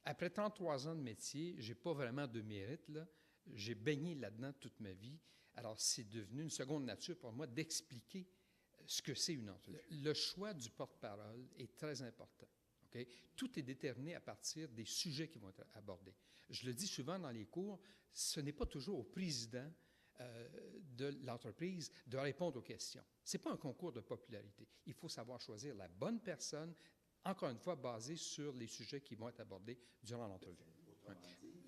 Après 33 ans de métier, j'ai pas vraiment de mérite, là. J'ai baigné là-dedans toute ma vie. Alors, c'est devenu une seconde nature pour moi d'expliquer ce que c'est une entrevue. Le choix du porte-parole est très important. Okay? Tout est déterminé à partir des sujets qui vont être abordés. Je le dis souvent dans les cours, ce n'est pas toujours au président de l'entreprise de répondre aux questions. Ce n'est pas un concours de popularité. Il faut savoir choisir la bonne personne, encore une fois, basée sur les sujets qui vont être abordés durant l'entrevue. Ouais.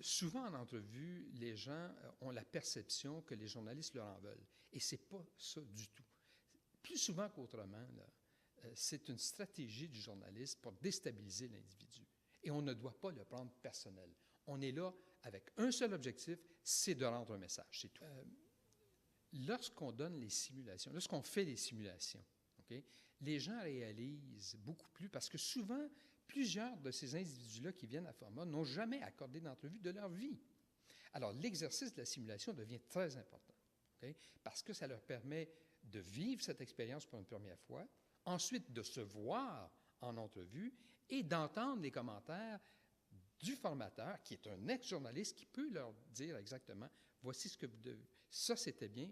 Souvent, en entrevue, les gens ont la perception que les journalistes leur en veulent. Et ce n'est pas ça du tout. Plus souvent qu'autrement, c'est une stratégie du journaliste pour déstabiliser l'individu. Et on ne doit pas le prendre personnel. On est là avec un seul objectif, c'est de rendre un message, c'est tout. Lorsqu'on donne les simulations, lorsqu'on fait les simulations, okay, les gens réalisent beaucoup plus parce que souvent, plusieurs de ces individus-là qui viennent à Format n'ont jamais accordé d'entrevue de leur vie. Alors, l'exercice de la simulation devient très important, okay, parce que ça leur permet de vivre cette expérience pour une première fois, ensuite de se voir en entrevue et d'entendre les commentaires du formateur, qui est un ex-journaliste, qui peut leur dire exactement, voici ce que vous devez. Ça, c'était bien,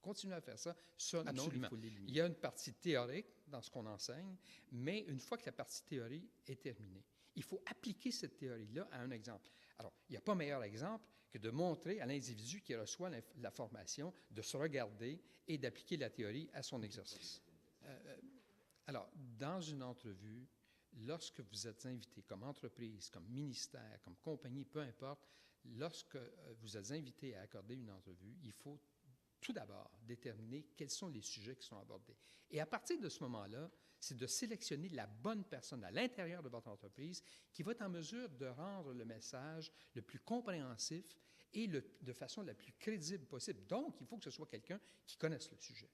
continuez à faire ça. Ça, absolument. Non, il faut l'éliminer. Il y a une partie théorique dans ce qu'on enseigne, mais une fois que la partie théorie est terminée, il faut appliquer cette théorie-là à un exemple. Alors, il n'y a pas meilleur exemple que de montrer à l'individu qui reçoit la formation de se regarder et d'appliquer la théorie à son exercice. Alors, dans une entrevue, lorsque vous êtes invité comme entreprise, comme ministère, comme compagnie, peu importe, lorsque vous êtes invité à accorder une entrevue, il faut tout d'abord déterminer quels sont les sujets qui sont abordés. Et à partir de ce moment-là, c'est de sélectionner la bonne personne à l'intérieur de votre entreprise qui va être en mesure de rendre le message le plus compréhensif et de façon la plus crédible possible. Donc, il faut que ce soit quelqu'un qui connaisse le sujet.